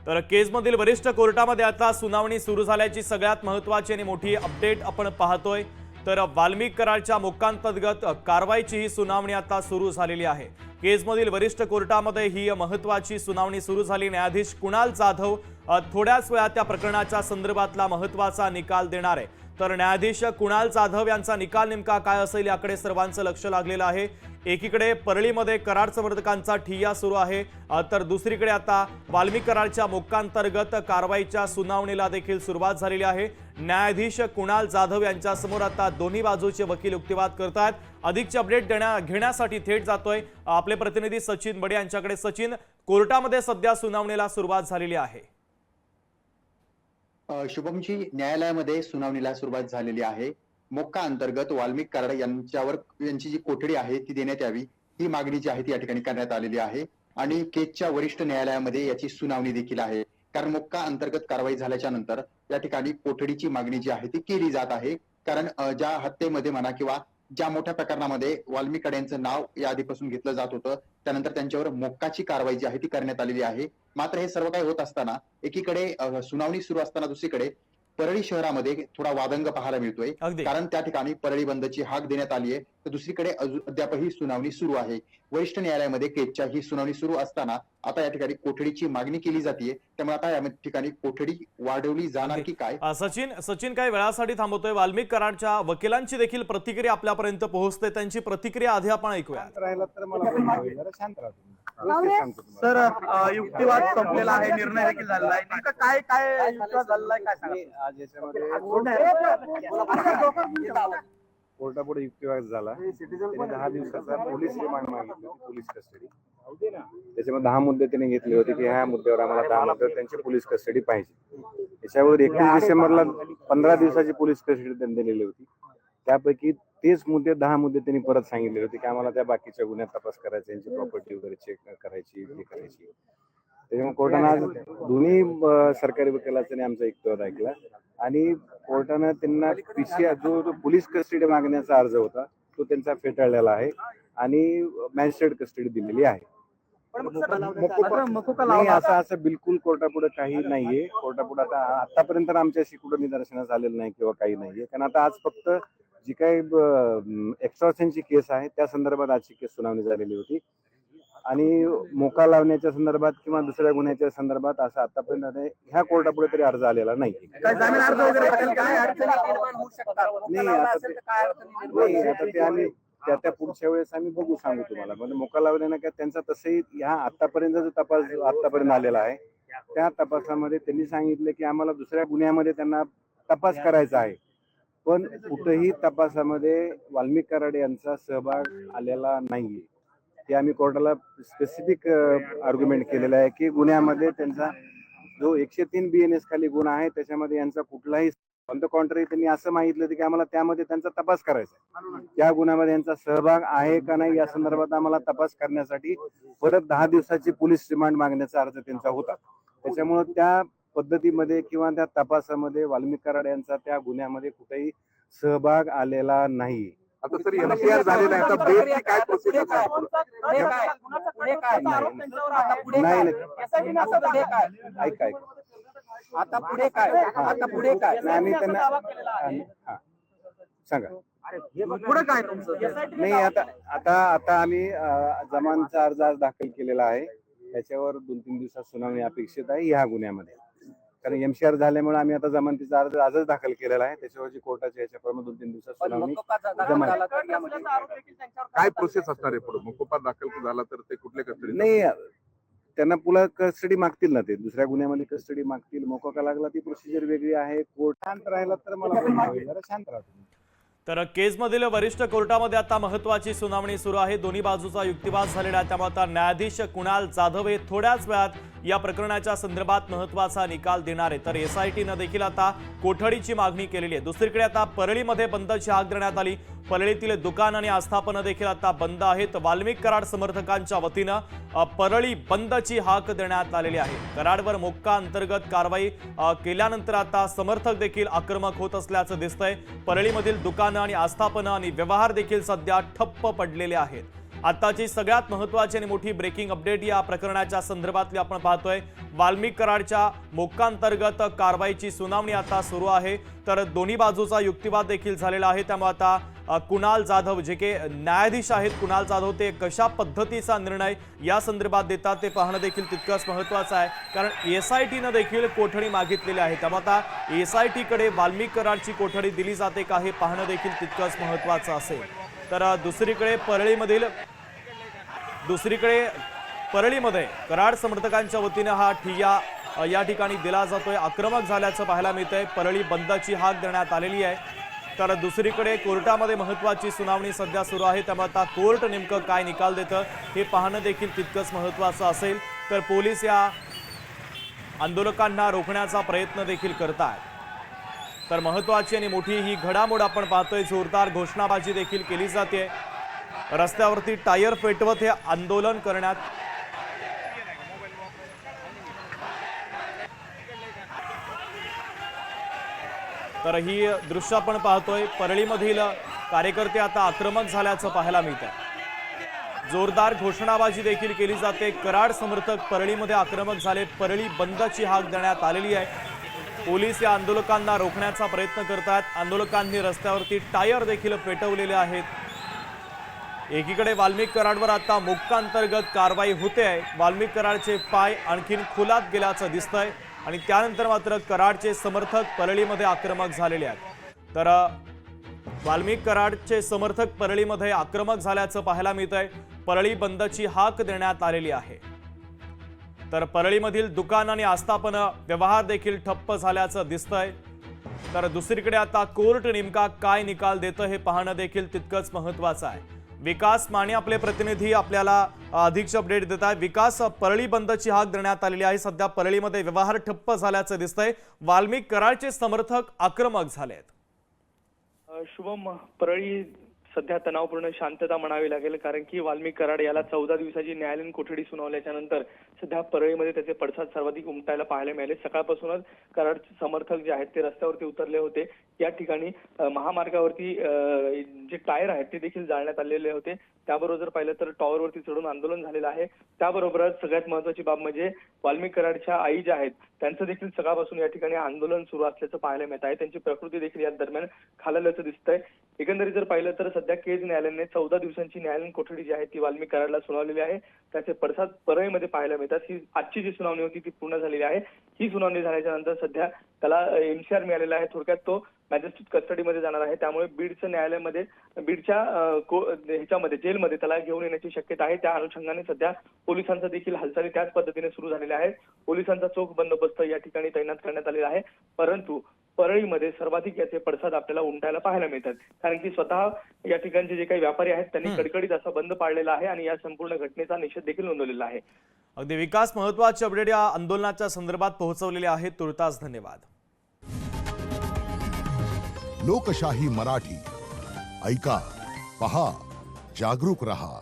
तर केसमधील वरिष्ठ कोर्टामध्ये आता सुनावणी सुरू झाल्याची सगळ्यात महत्त्वाची आणि मोठी अपडेट आपण पाहतोय। तर वाल्मिक कराडच्या मोक्कांतर्गत कारवाईची ही सुनावणी आता सुरू झालेली आहे। केसमधील वरिष्ठ कोर्टामध्ये ही महत्त्वाची सुनावणी सुरू झाली। न्यायाधीश कुणाल जाधव थोड्याच वेळात त्या प्रकरणाच्या संदर्भातला महत्त्वाचा निकाल देणार आहे। तर न्यायाधीश कुणाल जाधव यांचा निकाल नेमका काय असेल याकडे सर्वांचं लक्ष लागलेलं आहे। एकीकडे परळीमध्ये कराड समर्थकांचा ठिय्या सुरू आहे, तर दुसरीकडे आता वाल्मिक कराडच्या मोक्कांतर्गत कारवाईच्या सुनावणीला देखील सुरुवात झालेली आहे। न्यायाधीश कुणाल जाधव यांच्या समोर आता दोन्ही बाजूचे वकील युक्तिवाद करतात। अधिकची अपडेट घेण्यासाठी थेट जातोय आपले प्रतिनिधी सचिन बडे यांच्याकडे। सचिन, कोर्टामध्ये सध्या सुनावणीला सुरुवात झालेली आहे। शुभमजी, न्यायालयामध्ये सुनावणीला सुरुवात झालेली आहे। मोक्का अंतर्गत वाल्मिक कराड यांची जी कोठडी आहे ती देण्यात यावी, ही मागणी जी आहे ती या ठिकाणी करण्यात आलेली आहे आणि केसच्या वरिष्ठ न्यायालयामध्ये याची सुनावणी देखील आहे। कारण मोक्का अंतर्गत कारवाई झाल्याच्या नंतर या ठिकाणी कोठडीची मागणी जी आहे ती केली जात आहे। कारण ज्या हत्येमध्ये म्हणा किंवा ज्या मोठ्या प्रकरणामध्ये वाल्मिक कराड यांचं नाव या आधीपासून घेतलं जात होतं, त्यानंतर त्यांच्यावर मोक्काची कारवाई जी आहे ती करण्यात आलेली आहे। मात्र हे सर्व काही होत असताना एकीकडे सुनावणी सुरू असताना दुसरीकडे परळी शहरामध्ये थोडा वादंग पाहायला मिळतोय। कारण त्या ठिकाणी परळी बंदची हाक देण्यात आली आहे, तर दुसरीकडे अद्यापही सुनावणी सुरू आहे। वरिष्ठ न्यायालयामध्ये केसच्या ही सुनावणी सुरू असताना आता या ठिकाणी कोठडीची मागणी केली जाते, त्यामुळे आता या ठिकाणी कोठडी वाढवली जाणार की काय? सचिन काही वेळासाठी थांबवतोय। वाल्मिक कराडच्या वकिलांची देखील प्रतिक्रिया आपल्यापर्यंत पोहोचते, त्यांची प्रतिक्रिया आधी आपण ऐकूया। सर, युक्तिवाद संपलेला आहे, निर्णय देखील झालेला आहे। नेमका काय काय युक्तिवाद झालेला आहे, काय सांगा? आज याच्यामध्ये कोर्टापुढे युक्तिवाद झाला। 10 दिवसाचा पोलीस रिमांड मागितली होती, पोलीस कस्टडी। त्याच्यामध्ये 10 मुद्दे त्यांनी घेतले होते की ह्या मुद्द्यावर आम्हाला 10 मुद्द्यावर त्यांची पोलीस कस्टडी पाहिजे। त्याच्यावर 21 डिसेंबरला 15 दिवसाची पोलीस कस्टडी त्यांनी दिलेली होती। त्यापैकी तेच मुद्दे 10 मुद्दे त्यांनी परत सांगितले होते की आम्हाला त्या बाकीच्या गुन्ह्यात तपास करायचा, यांची प्रॉपर्टी वगैरे चेक करायची, हे करायची। त्याच्यामुळे कोर्टानं आज दोन्ही सरकारी वकिलांनी आमचा युक्तिवाद ऐकला आणि कोर्टानं त्यांना जो पोलीस कस्टडी मागण्याचा अर्ज होता तो त्यांचा फेटाळलेला आहे आणि मॅजिस्ट्रेट कस्टडी दिलेली आहे। नाही, असं बिलकुल कोर्टापुढे काही नाहीये। कोर्टापुढे आतापर्यंत आमच्याशी कुठं निदर्शनास आलेलं नाही किंवा काही नाहीये। कारण आता आज फक्त जी काही एक्स्ट्रॉशनची केस आहे त्या संदर्भात आजची केस सुनावणी झालेली होती आणि मोका लावण्याच्या संदर्भात किंवा दुसऱ्या गुन्ह्याच्या संदर्भात असं आतापर्यंत ह्या कोर्टापुढे तरी अर्ज आलेला नाही। आता ते आम्ही त्या पुढच्या वेळेस आम्ही बघू, सांगू तुम्हाला। म्हणजे मोका लावल्यानं काय त्यांचा तसंही ह्या आतापर्यंत जो तपास आतापर्यंत आलेला आहे त्या तपासामध्ये त्यांनी सांगितलं की आम्हाला दुसऱ्या गुन्ह्यामध्ये त्यांना तपास करायचा आहे, पण कुठेही तपासामध्ये वाल्मिक कराड यांचा सहभाग आलेला नाहीये। ते आम्ही कोर्टाला स्पेसिफिक आर्ग्युमेंट केलेला आहे की गुन्ह्यामध्ये त्यांचा जो 103 BNS खाली गुन्हा आहे त्याच्यामध्ये यांचा कुठलाही, ऑन द कॉन्ट्ररी त्यांनी असं मागितलं की आम्हाला त्यामध्ये त्यांचा तपास करायचा आहे, त्या गुन्ह्यामध्ये यांचा सहभाग आहे का नाही या संदर्भात आम्हाला तपास करण्यासाठी परत 10 दिवसाची पोलीस रिमांड मागण्याचा अर्ज त्यांचा होता। त्याच्यामुळे त्या पद्धतीमध्ये किंवा त्या तपासामध्ये वाल्मिक कराड यांचा त्या गुन्ह्यामध्ये कुठेही सहभाग आलेला नाही। आता तरी एनसीआर झालेला आहे, आता बेलची काय प्रोसेस आहे? ऐका आता पुढे काय? आता पुढे काय? आम्ही त्यांना सांगा पुढे काय तुमचं? नाही, आता आम्ही जमानचा अर्ज आज दाखल केलेला आहे। त्याच्यावर 2-3 दिवसात सुनावणी अपेक्षित आहे ह्या गुन्ह्यामध्ये। कारण एमसीआर झाल्यामुळे आम्ही आता जमानतीचा अर्ज आजच दाखल केलेला आहे। त्याच्यावरची कोर्टाच्या याच्याप्रमाणे 2-3 दिवसात सुनावणी काय प्रोसेस असणार आहे पुढे? मोकोपा दाखल झाला तर ते कुठल्या कस्टडी? नाही, त्यांना पुन्हा कस्टडी मागतील ना, ते दुसऱ्या गुन्ह्यामध्ये कस्टडी मागतील। मोकोका लागला ती प्रोसिजर वेगळी आहे। कोर्ट शांत राहिला तर मला शांत राहतो। तर केसमधील वरिष्ठ कोर्टामध्ये आता महत्त्वाची सुनावणी सुरू आहे। दोन्ही बाजूचा युक्तिवाद झालेला आहे, त्यामुळे आता न्यायाधीश कुणाल जाधव हे थोड्याच वेळात या प्रकरणाच्या संदर्भात महत्त्वाचा निकाल देणार आहे। तर SITनं देखील आता कोठडीची मागणी केलेली आहे। दुसरीकडे आता परळीमध्ये बंदची हाक देण्यात आली। परळीतील दुकान आणि आस्थापनं देखील आता बंद आहेत। वाल्मिक कराड समर्थकांच्या वतीनं परळी बंदची हाक देण्यात आलेली आहे। कराडवर मोक्का अंतर्गत कारवाई केल्यानंतर आता समर्थक देखील आक्रमक होत असल्याचं दिसतंय। परळीमधील दुकानं आणि आस्थापनं आणि व्यवहार देखील सध्या ठप्प पडलेले आहेत। आताची सगळ्यात महत्त्वाची आणि मोठी ब्रेकिंग अपडेट या प्रकरणाच्या संदर्भातली आपण पाहतोय। वाल्मिक कराडच्या मोक्कांतर्गत कारवाईची सुनावणी आता सुरू आहे, तर दोन्ही बाजूचा युक्तिवाद देखील झालेला आहे। त्यामुळे आता कुणाल जाधव जे के न्यायाधीश आहेत, कुणाल जाधव ते कशा पद्धतीचा निर्णय या संदर्भात देतात ते पाहणं देखील तितकंच महत्त्वाचं आहे, कारण एसआयटीनं देखील कोठडी मागितलेली आहे। त्यामुळे आता एसआयटीकडे वाल्मिक कराडची कोठडी दिली जाते का हे पाहणं देखील तितकंच महत्त्वाचं असेल। तर दुसरीकडे परळीमध्ये कराड समर्थकांच्या वतीने हा ठिय्या या ठिकाणी दिला जातोय, आक्रमक झाल्याचं पाहायला मिळतंय। परळी बंदची हाक देण्यात आलेली आहे। तर दुसरीकडे कोर्टामध्ये महत्त्वाची सुनावणी सध्या सुरू आहे, त्यामुळे आता कोर्ट नेमकं काय निकाल देतं हे पाहणं देखील तितकंच महत्त्वाचं असेल। तर पोलीस या आंदोलकांना रोखण्याचा प्रयत्न देखील करतात। तर महत्त्वाची आणि मोठी ही घडामोड आपण पाहतोय, जोरदार घोषणाबाजी देखील केली जाते। रस्त्यावरती टायर पेटवत हे आंदोलन करण्यात तर ही दृश्य आपण पाहतोय। परळीमधील कार्यकर्ते आता आक्रमक झाल्याचं पाहायला मिळतंय। जोरदार घोषणाबाजी देखील केली जाते। कराड समर्थक परळीमध्ये आक्रमक झाले। परळी बंदची हाक देण्यात आलेली आहे। पोलीस या आंदोलकांना रोखण्याचा प्रयत्न करतात। आंदोलकांनी रस्त्यावरती टायर देखील पेटवलेले आहेत। एकीकडे वाल्मिक कराडवर आता मोक्कांतर्गत कारवाई होते आहे। वाल्मिक कराडचे पाय आणखीन खोलात गेल्याचं दिसतंय आणि त्यानंतर मात्र कराडचे समर्थक परळीमध्ये आक्रमक झालेले आहेत। तर वाल्मिक कराडचे समर्थक परळीमध्ये आक्रमक झाल्याचं पाहायला मिळतंय। परळी बंदची हाक देण्यात आलेली आहे। तर परळीमधील दुकान आणि आस्थापना व्यवहार देखील ठप्प झाल्याचं दिसतंय। तर दुसरीकडे आता कोर्ट नेमका काय निकाल देतं हे पाहणं देखील तितकंच महत्त्वाचं आहे। विकास माने आपले प्रतिनिधी आपल्याला अधिकची अपडेट देत आहेत। विकास, परळी बंदची हाक देण्यात आलेली आहे। सध्या परळीमध्ये व्यवहार ठप्प झाल्याचं दिसतंय। वाल्मिक कराडचे समर्थक आक्रमक झालेत। शुभम, परळी सध्या तणावपूर्ण शांतता म्हणावी लागेल, कारण की वाल्मिक कराड याला 14 दिवसाची न्यायालयीन कोठडी सुनावल्याच्या नंतर सध्या परळीमध्ये त्याचे पडसाद सर्वाधिक उमटायला पाहायला मिळाले। सकाळपासूनच कराडचे समर्थक जे आहेत ते रस्त्यावरती उतरले होते। या ठिकाणी महामार्गावरती जे टायर आहेत ते देखील जाळण्यात आलेले होते। त्याबरोबर जर पाहिलं तर टॉवरवरती चढून आंदोलन झालेलं आहे। त्याबरोबरच सगळ्यात महत्त्वाची बाब म्हणजे वाल्मिक कराडच्या आई ज्या आहेत त्यांचं देखील सकाळपासून या ठिकाणी आंदोलन सुरू असल्याचं पाहायला मिळत आहे। त्यांची प्रकृती देखील या दरम्यान खालावल्याचं दिसतंय। एकंदरीत जर पाहिलं तर सध्या केज न्यायालयाने 14 दिवसांची न्यायालयीन कोठडी जी आहे ती वाल्मिक कराडला सुनावलेली आहे। त्याचे पडसाद परळीमध्ये पाहायला मिळतात। ही आजची जी सुनावणी होती ती पूर्ण झालेली आहे। ही सुनावणी झाल्याच्या नंतर सध्या त्याला एमसीआर मिळालेला आहे। थोडक्यात तो मॅजिस्ट्रेट कस्टडीमध्ये जाणार आहे। त्यामुळे बीडच्या न्यायालयामध्ये बीडच्या ह्याच्यामध्ये जेलमध्ये त्याला घेऊन येण्याची शक्यता आहे। त्या अनुषंगाने सध्या पोलिसांचा देखील हालचाली त्याच पद्धतीने सुरू झालेल्या आहेत। पोलिसांचा चोख बंदोबस्त या ठिकाणी तैनात करण्यात आलेला आहे। परंतु परळीमध्ये सर्वाधिक याचे पडसाद आपल्याला उमटायला पाहायला मिळतात, कारण की स्वतः या ठिकाणचे जे काही व्यापारी आहेत त्यांनी कडकडीत असा बंद पाळलेला आहे आणि या संपूर्ण घटनेचा निषेध देखील नोंदवलेला आहे। अगदी विकास, महत्त्वाची अपडेट या आंदोलनाच्या संदर्भात पोहोचवलेली आहे। तुर्तास धन्यवाद। लोकशाही मराठी ऐका, पहा, जागरूक रहा।